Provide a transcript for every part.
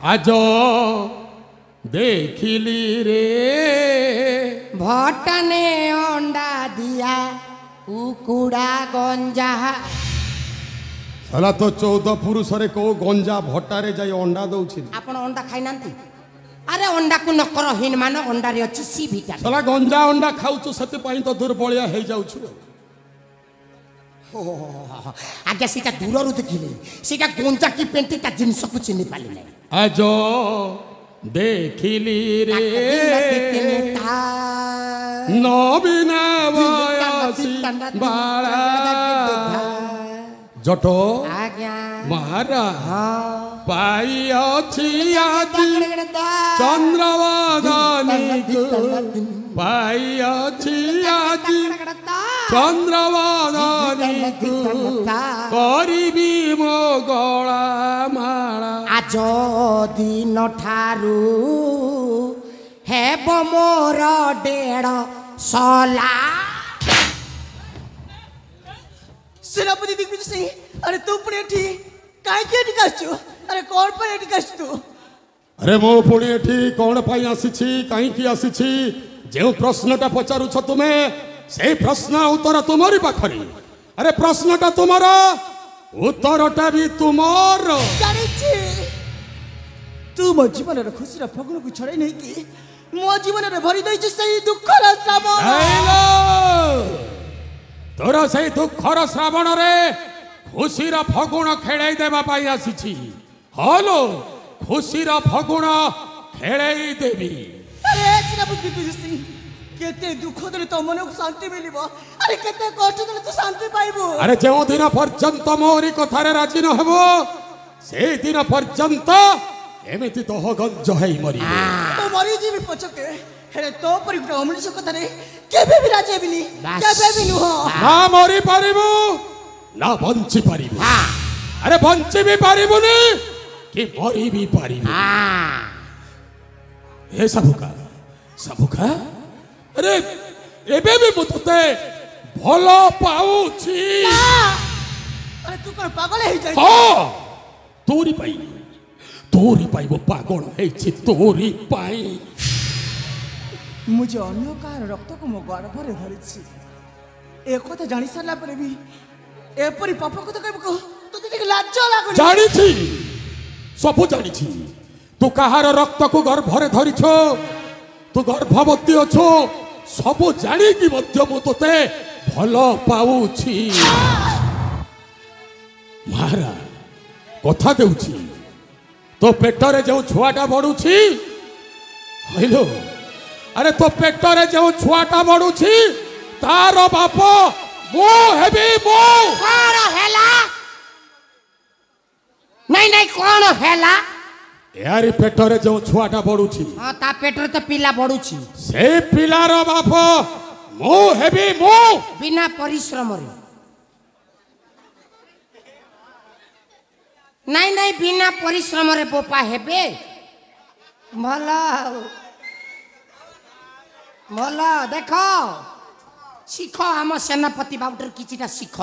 आज देखिली रे भटने अंडा दिया कुकुड़ा गंजा साला तो 14 पुरुष रे को गंजा भट्टारे जाई अंडा दउछि आपण अंडा खाइ नांती अरे अंडा को नकर हीन मान अंडा रे अछि सी विटामिन साला गंजा अंडा खाउछु सते पई तो दुर्बलिया हे जाउछु आगे सीटा दूर रु देखिले सीटा गंजा की पेंटी ता जिंस को चिनि पाली नै आज देखिली रे नबिना बयसी बाला जटो महारा पाई अछि आज चंद्रवदनी पाई अछि आज चंद्रवदनी करिबी मो गला माला आज दिन ठारू हेब मोर 150 सेनापति दिग्विजय सिंह अरे तू पुणे एठी काहे के एठी काछु अरे कोन पर एठी काछु अरे मो पुणे एठी कोन पई आसीछि काहे की आसीछि जे प्रश्नटा पचारु छ तुमे से प्रश्न उत्तर तुमरी पाखरी अरे प्रश्नटा तुमरा उत्तरटा भी तुमर जानि छी तू मो जीवन रे खुशी रे फगुन को छड़ै नै की मो जीवन रे भरि दै छ सही दुख रा श्रावण हेलो तोरा सही दुखर श्रावण रे खुशीर फगुण खेळाई देबा पाई आसीछि हलो खुशीर फगुण खेळाई देबी अरे सेनापति दिग्विजय सिंह केते दुख देले तो मन को शांति मिलिबो अरे केते कष्ट देले तो शांति पाइबो अरे जे दिन पर्यंत मोरी कथारे राजी न हेबो से दिन पर्यंत एमिति तोह गंज हेई मरी तो मरी जीवी पछके हेरे तो परि गुटा अमृत कथा रे केबे भी राजी हेबिनी केबे भी नुह ना मरी पारिबो ना बंची पारिबो अरे बंची भी पारिबोनी कि मरी भी पारिबो ए सबुका अरे एबे भी मुतते भलो पाउछि अरे तू कोन पागल हे जाई हां तोरी पाई वो पागल हेछि तोरी पाई मुझे अन्य कार रक्त को मो गर्भ रे धरिछि ए कथा जानि सरला परे भी एपरि पाप कथा कहबो तो ते लाज लागुनी जानिछि सब जानिछि तू कहार रक्त को गर्भ रे धरिछो तू गर्भवती अछो सब जानी कि मध्य मु तोते भलो पाउछि महारा कथा देउछि तो पेटरे जो छुआटा बढुछि हइलो अरे तो पेटरे जो छुआटा बढुछि तार बाप मो हेबी मो कोन हेला नहीं कोन हेला यारी पेटरे जो छुआटा बढुछि हां ता पेटरे तो पिला बढुछि से पिलार बाप मो हेबी मो बिना परिश्रम रे नहीं बिना परिश्रम रे बोपा हेबे भला देखो शिख आम सेनापति बाबूटर किछिटा शिख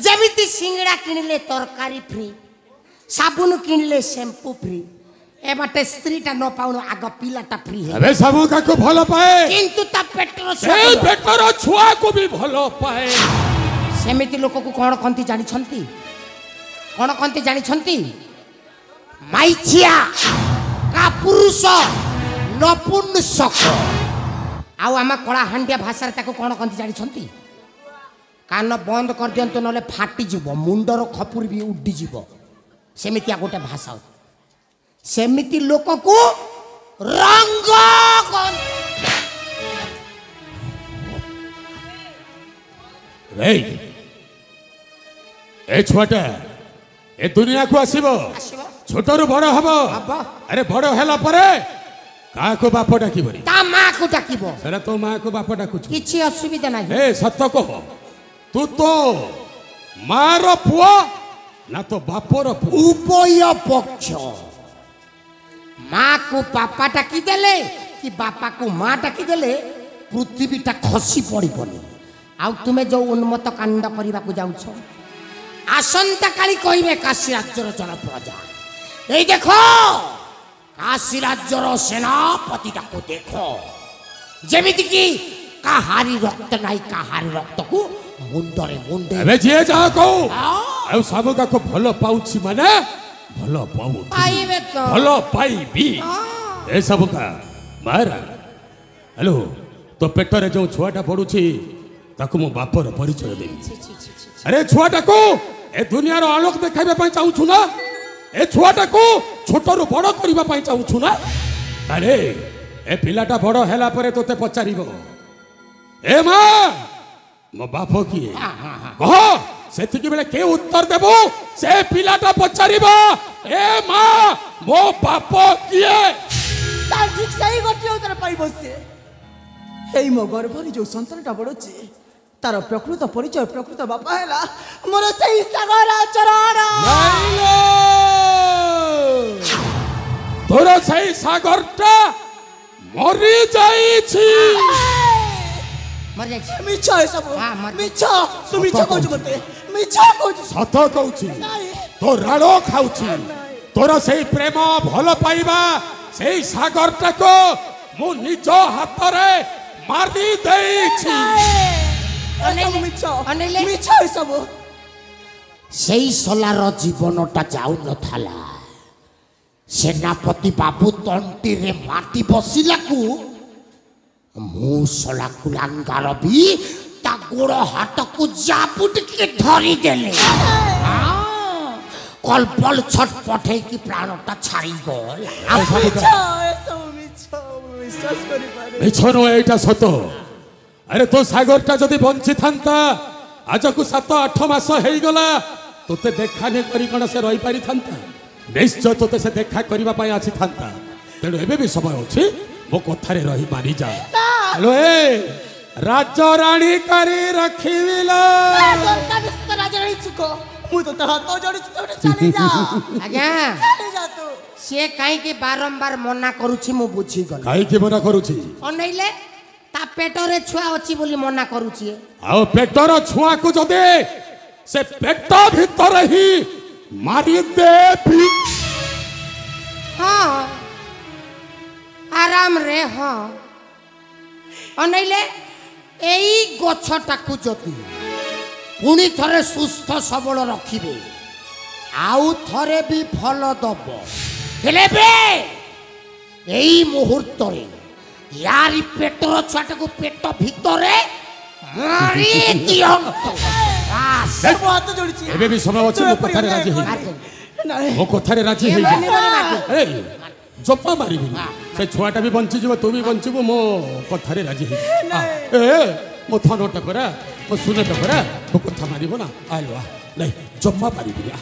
जमिति सिंगड़ा किणले तरकारी फ्री साबुन किणले शैम्पू फ्री ए बाटे स्त्रीटा न पाउन आग पिलाटा फ्री है अबे सबो का को भलो पाए किंतु ता पेटरो से पेटरो छुआ को भी भलो पाए सेमिति लोक को कोन कंती जानि छंती कोन कंती जानि छंती माइछिया का पुरुष नपुंसक आउ आमा कला हांडिया भाषा रे ताको कोन कंती जानि छंती कान बंद कर दियंतो नले फाटी जिवो मुंडर खपुर भी उड्डी जिवो सेमिति आ गोटे भाषा सेमिति लोक को रंग रे ए छुआटा ए दुनिया को आसीबो छोटरू बड़ हबो अरे बड़ हैला परे का को बाप डाकिबो रे ता मां को डाकिबो सेरा तो मां को बाप डाकु किछि असुविधा नाही ए सत्य कह तू तो मार पुआ ना तो बापर पुआ उभय पक्ष माँ को पापा डाकी देले कि बापा को माँ डाकी देले पृथ्वीटा खसी पड़बनी आउ तुमे जो उन्मत्त कांड करने को जाऊछ आसंता काली कहिबे काशी राज्यर जन प्रजा এই দেখো কাশী রাজ্যর সেনাপতিটাকে দেখো যেমিতি কি কাহারি রক্ত নাই কাহারি রক্তକୁ ମୁଣ୍ଡରେ ମୁଣ୍ଡେ ଏବେ ଯିଏ ଯାହା କହୁ ଆଉ ସବୁ କାକୁ ଭଲ ପାଉଛି ମାନେ ଭଲ ପାଉ ପାଇବେ ତ ଭଲ ପାଇବି ଏ ସବୁ କା ମାରା ହ୍ୟାଲୋ ତୋ ପେଟରେ ଯୋଉ ଛୁଆଟା ପଡୁଛି ତାକୁ ମୁଁ ବାପର ପରିଚୟ ଦେବି ଆରେ ଛୁଆଟାକୁ ଏ ଦୁନିଆର ଆଲୋକ ଦେଖାଇବା ପାଇଁ ଚାହୁଁଛୁ ନା ଏ ଛୁଆଟାକୁ ଛୋଟରୁ ବଡ଼ କରିବା ପାଇଁ ଚାହୁଁଛୁ ନା ଆରେ ଏ ପିଲାଟା ବଡ଼ ହେଲା ପରେ ତୋତେ ପଚାରିବ ଏ ମା ମୋ ବାପ କିଏ କହ ସେତିକି ବେଳେ କେ ଉତ୍ତର ଦେବୁ ସେ ପିଲାଟା ପଚାରିବ ଏ ମା ମୋ ବାପ କିଏ ତାର ଠିକ ସେଇ ଗୋଟିଏ ଉତ୍ତର ପାଇବ ସେ ଏଇ ମୋ ଗର୍ଭରେ ଯୋଉ ସନ୍ତାନଟା ବଢୁଛି ତାର ପ୍ରକୃତ ପରିଚୟ ପ୍ରକୃତ ବାପା ହେଲା ମୋର ସେଇ ସାଗର ଚରଣ ତୋର ସେଇ ସାଗରଟା ମରି ଯାଇଛି ମରିଯାଇଛି ମିଛ ଏସବୁ ହଁ, ମରି- ମିଛ ତୁ ମିଛ କହୁଛୁ ମତେ ମିଛ କହୁଛୁ ସତ କହୁଛି ତୋ ରାଳ ଖାଉଛି ତୋର ସେଇ ପ୍ରେମ ଭଲ ପାଇବା ସେଇ ସାଗରଟାକୁ ମୁଁ ନିଜ ହାତରେ ମାରି ଦେଇଛି ଏସବୁ ମିଛ ଅନେଇଲେ? ମିଛ ଏସବୁ ସେଇ ସଲାର ଜୀବନଟା ଯାଉନଥିଲା ସେନାପତି ବାବୁ ତଣ୍ଟିରେ ମାଟି ବସିଲାକୁ ମୁଁ ସଲାକୁ ଲାଙ୍ଗାରବି ତା ଗୋଡ଼ ହାତକୁ ଜାବୁଟିକି ଧରିଦେଲେ କଲପଲ ଛଟପଟ ହେଇକି ପ୍ରାଣଟା ଛାଡ଼ିଗଲା ମିଛ ଏସବୁ ମିଛ ମୁଁ ବିଶ୍ୱାସ କରିପାରେ ମିଛ ନୁହେଁ ଏଇଟା ସତ ଆରେ ତୋ ସାଗରଟା ଯଦି ବଞ୍ଚିଥାନ୍ତା ଆଜକୁ 7-8 ମାସ ହେଇଗଲା ତୋତେ ଦେଖା ନ କରି କ'ଣ ସେ ରହିପାରିଥାନ୍ତା ନିଶ୍ଚୟ ତୋତେ ସେ ଦେଖା କରିବା ପାଇଁ ଆସିଥାନ୍ତା ତେଣୁ ଏବେ ବି ସମୟ ଅଛି ମୋ କଥାରେ ରହି ମାନିଯା ହ୍ୟାଲୋ ଏ ରାଜରାଣୀ କରି ରଖିବିଲା ଦରକାର ତ ରାଜରାଣୀ ସୁଖ ମୁଁ ତ ତା ହାତ ଯୋଡ଼ିଛି ତୁ ଚାଲି ଯା ଆଜ୍ଞା ଚାଲି ଯା ତୁ ସିଏ କାହିଁକି ବାରମ୍ବାର ମନା କରୁଛି ମୁଁ ବୁଝିଗଲି କାହିଁକି ମନା କରୁଛି ଅନେଇଲେ ତା ପେଟରେ ଛୁଆ ଅଛି ବୋଲି ମନା କରୁଛି ଆଉ ପେଟର ଛୁଆକୁ ଯଦି ସେ ପେଟ ଭିତରେ ହିଁ ମାରିଦେବି ହଁ ଆରାମରେ ହଁ ଅନେଇଲେ ଏଇ ଗଛଟାକୁ ଯଦି ପୁଣି ଥରେ ସୁସ୍ଥ ସବଳ ରଖିବେ ଆଉ ଥରେ ବି ଫଳ ଦବ ହେଲେ ବେ ଏଇ ମୁହୂର୍ତ୍ତରେ यारी पेटर छुआटाକୁ पेट ଭିତରେ ମାରି ଦିଅନ୍ତୁ ସବୁ ହାତ ଯୋଡ଼ିଛି ଏବେ ବି ସମୟ ଅଛି ମୋ କଥାରେ ରାଜି ହେଇ ନାଇଁ ମୋ କଥାରେ ରାଜି ହେଇଯା ଏ ଜପା ମାରିବିନି ସେ ଛୁଆଟା ବି ବଞ୍ଚିଯିବ ତୁ ବି ବଞ୍ଚିବୁ ମୋ କଥାରେ ରାଜି ହେଇ ଏ ମୋ ଥନ ଟକରା ମୋ ସୁନ ଟକରା ମୋ କଥା ମାରିବ ନା ଆଲୋ ଆ ନାଇଁ ଜପା ମାରିବିନି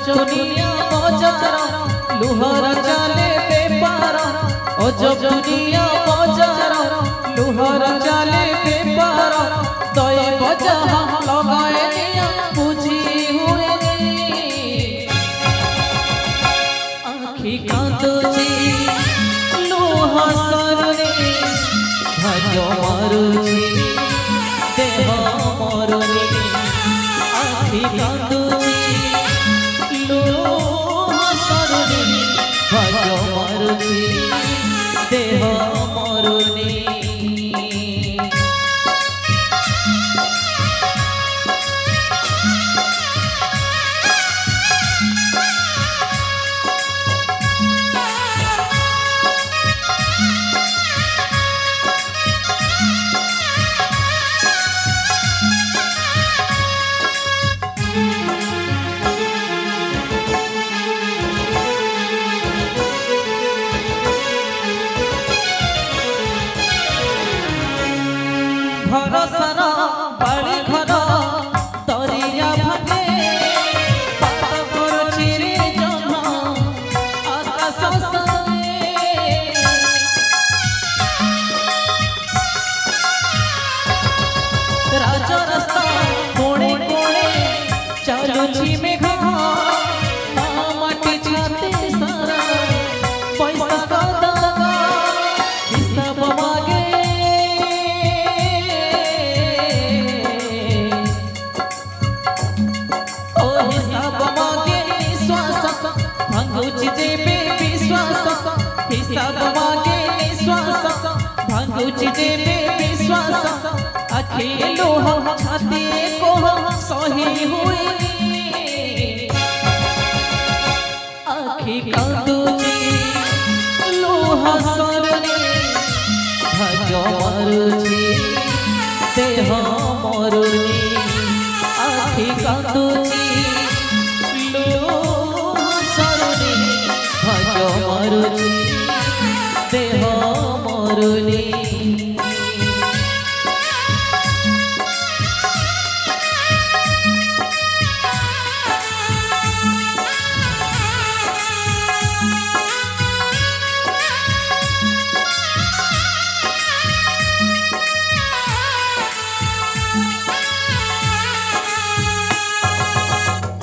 दुनिया बजार लुहर चाले बेपार ओ जब दुनिया बजार लुहर चाले बेपार तय बजा लगाए दिया ଆଖି କାନ୍ଦୁଛି ଲୁହ ସରୁନି ଭାଗ୍ୟ ମରୁଛି ଦେହ ମରୁନି घर सारा बाड़ी घर दरिया भागे पात करछि रे जमा आकाश सारे राज रास्ता कोणे कोणे चालुछि मेघ माटी छाते सारा पैसा दादा हिसाब मागे भांगुची जेबे विश्वास हिसाब मागे निश्वास भांगुची जेबे विश्वास आखि लोह छाती कोह सही हुए आखि कांदुची लोह सरने भाग्य मरुची देह मरुनी आखि कांदुची भाग्य मरुनी देह मरुनी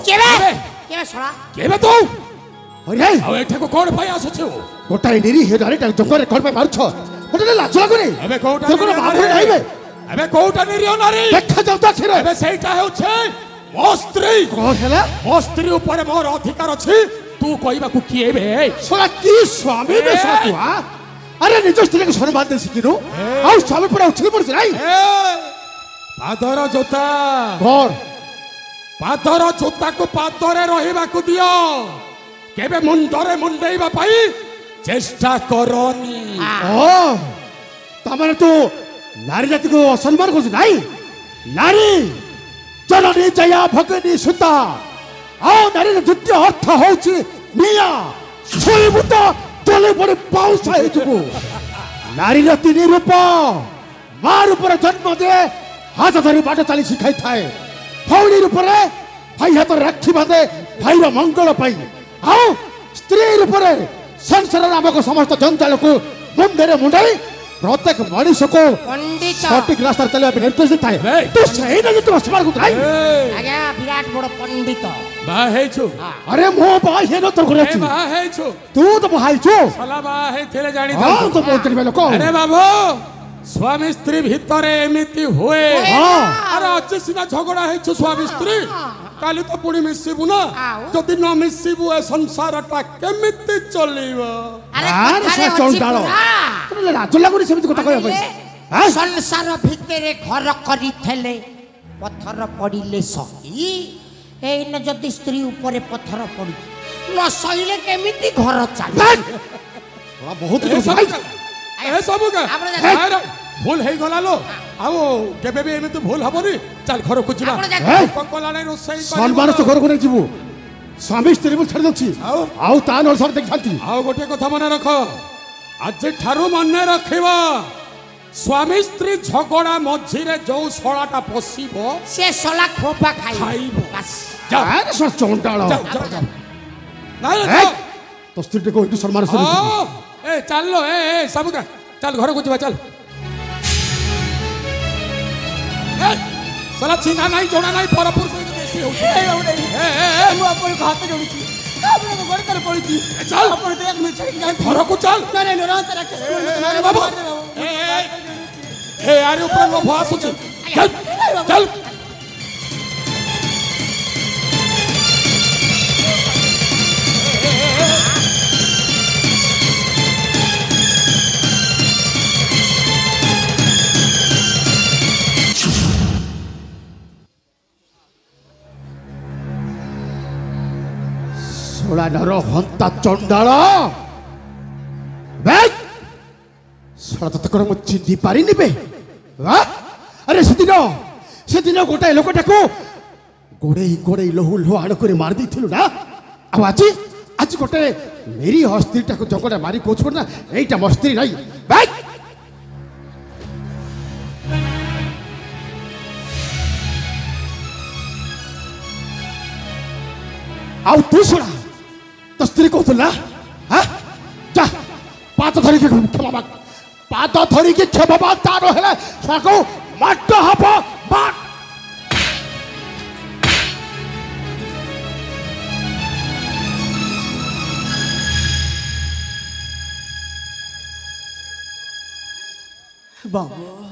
केबे छोड़ा केबे तू अरे ଆଉ ଏଠାକୁ କଣ ପାଇଁ ଆସୁଛୁ ଗୋଟାଏ ନିରୀ ହେଡାରେ ଜଙ୍ଗଲରେ କଣ ପାଇଁ ମାରୁଛ ଗୋଟେ ଲାଜ ଲାଗୁନି ଏବେ କୋଉଟା ତୋର କଣ ବାବୁ ନାଇବେ ଏବେ କୋଉଟା ନିରୀହ ନାରୀ ଦେଖା ଯାଉ ତ ଆଖିରେ ଏବେ ସେଇଟା ହେଉଛି ମୋ ସ୍ତ୍ରୀ କଣ ହେଲା ମୋ ସ୍ତ୍ରୀ ଉପରେ ମୋର ଅଧିକାର ଅଛି ତୁ କହିବାକୁ କିଏ ବେ ଶଳା କି ସ୍ୱାମୀ ବେ ଶଳା ତୁ ଆରେ ନିଜ ସ୍ତ୍ରୀକୁ ସମ୍ମାନ ଦେଇ ଶିଖିନୁ ଆଉ ସ୍ୱାମୀ ପୁରା ଉଛିକି ପଡୁଛି ନାଇଁ ପାଦର ଜୋତା କଣ ପାଦର ଜୋତାକୁ ପାଦରେ ରହିବାକୁ ଦିଅ କେବେ ମୁଣ୍ଡରେ ମୁଣ୍ଡେଇବା ପାଇଁ ଚେଷ୍ଟା କରନି ଓ ତାମାନେ ତୁ ନାରୀ ଜାତିକୁ ଅସମ୍ମାନ କରୁଛୁ ନାଇଁ ନାରୀ ଜନନୀ ଜୟା ଭଗିନୀ ସୁତା ଆଉ ନାରୀର ଦ୍ୱିତୀୟ ଅର୍ଥ ହଉଛି ନିଆଁ ଛୁଇଁବୁ ତ ତଳେ ପଡି ପାଉଁଶ ହେଇଯିବୁ ନାରୀର ତିନି ରୂପ ମା ରୂପରେ ଜନ୍ମ ଦିଏ ହାତ ଧରି ବାଟ ଚାଲି ଶିଖାଇଥାଏ ଭଉଣୀ ରୂପରେ ଭାଇ ହାତ ରାକ୍ଷୀ ବାନ୍ଧେ ଭାଇର ମଙ୍ଗଳ ପାଇଁ ଆଉ ସ୍ତ୍ରୀ ରୂପରେ ସଂସାର ନାମକ ସମସ୍ତ ଜଞ୍ଜାଳକୁ ମୁଣ୍ଡରେ ମୁଣ୍ଡାଇ ପ୍ରତ୍ୟେକ ମଣିଷକୁ ସଠିକ ରାସ୍ତାରେ ଚାଲିବା ପାଇଁ ନିର୍ଦ୍ଦେଶ ଦେଇଥାଏ ତୁ ସେଇ ନେଇ ତୁ ଅସମ୍ମାନ କରୁଛୁ ନାଇଁ ଆଜ୍ଞା ବିରାଟ ବଡ ପଣ୍ଡିତ ବାହା ହେଇଛୁ ଆରେ ମୋ ବାହା ହେଇ ନତ ଘରେ ଅଛି ବାହା ହେଇଛୁ ତୁ ତ ବାହା ହେଇଛୁ ସଲା ବାହା ହେଇଥିଲେ ହଁ ଜାଣିଥାନ୍ତୁ ତ ବହୁତ ଲୋକ ଆରେ ବାବୁ ସ୍ୱାମୀ ସ୍ତ୍ରୀ ଭିତରେ ଏମିତି ହୁଏ ଆରେ ଆଜି ସିନା ଝଗଡା ହେଇଛୁ ସ୍ୱାମୀ ସ୍ତ୍ରୀ କାଲି ତ ପୁଣି ମିଶିବୁ ନା ଯଦି ନ ମିଶିବୁ ଏ ସଂସାରଟା କେମିତି ଚଳିବ ଆରେ ସେ ଚଣ୍ଡାଳ ଲାଜ ଲାଗୁନି ସେମିତି କଥା କହିବା ପାଇଁ ସଂସାର ଭିତରେ ଘର କରିଥିଲେ ପଥର ପଡ଼ିଲେ ସହି ଏଇନା ଯଦି ସ୍ତ୍ରୀ ଉପରେ ପଥର ପଡୁଛି ନ ସହିଲେ କେମିତି ଘର ଚାଲେ ବହୁତ ଏସବୁ ଭୁଲ ହେଇଗଲା ଲୋ ଆଉ କେବେ ବି ଏମିତି ଭୁଲ ହବନି ଚାଲ ଘରକୁ ଯିବା କଲାଣି ରୋଷେଇ ସମ୍ମାନ ତ ଘରକୁ ନେଇ ଯିବୁ ସ୍ୱାମୀ ସ୍ତ୍ରୀ ମୁଁ ଛାଡ଼ି ଦେଉଛି ଆଉ ତା ନହେଲେ ସବୁ ଦେଖିଥାନ୍ତି ଆଉ ଗୋଟିଏ କଥା ମନେ ରଖ ଆଜି ଠାରୁ ମନେ ରଖିବ ସ୍ୱାମୀ ସ୍ତ୍ରୀ ଝଗଡା ମଝିରେ ଯୋଉ ଶଳାଟା ପଶିବ ସେ ଶଳା ଖୋପା ଖାଇବ ଚଣ୍ଡାଳ ତ ସ୍ତ୍ରୀଟିକୁ ଏଇଠୁ ସମ୍ମାନ ଏ ଚାଲ ଏ ସବୁ ଚାଲ ଘରକୁ ଯିବା ଚାଲ ସାଲା ଚିହ୍ନା ନାହିଁ ଜଣା ନାହିଁ ପରପୁରୁଷ ବେଶୀ ହଉଛି ଘରକୁ ଚାଲ ବାବୁ ଏ ଆରି ଉପରେ ଲୋଭ ଆସୁଛି ଚାଲ ଶଳା ନର ହନ୍ତା ଚଣ୍ଡାଳ ଶଳା ତତେ କଣ ମୁଁ ଚିହ୍ନି ପାରିନି ବେ ଆରେ ସେଦିନ ଗୋଟାଏ ଲୋକଟାକୁ ଗୋଡେଇ ଗୋଡେଇ ଲହୁ ଲହୁ ଆଣ କରି ମାରି ଦେଇଥିଲୁ ନା ଆଉ ଆଜି ଗୋଟେ ମେରି ସ୍ତ୍ରୀଟାକୁ ଜଙ୍ଗଟା ମାରି କହୁଛୁ ନା ଏଇଟା ମୋ ସ୍ତ୍ରୀ ନାହିଁ ଆଉ ତୁ ଶୁଣା ତ ସ୍ତ୍ରୀ କହୁଥିଲା ଯା ପାଦ ଧରିକି କ୍ଷମା ମାଗ ପାଦ ଧରିକି କ୍ଷମା ମାଗ ତାର ହେଲେ ତାକୁ ମାଟ ହବ ବାବୁ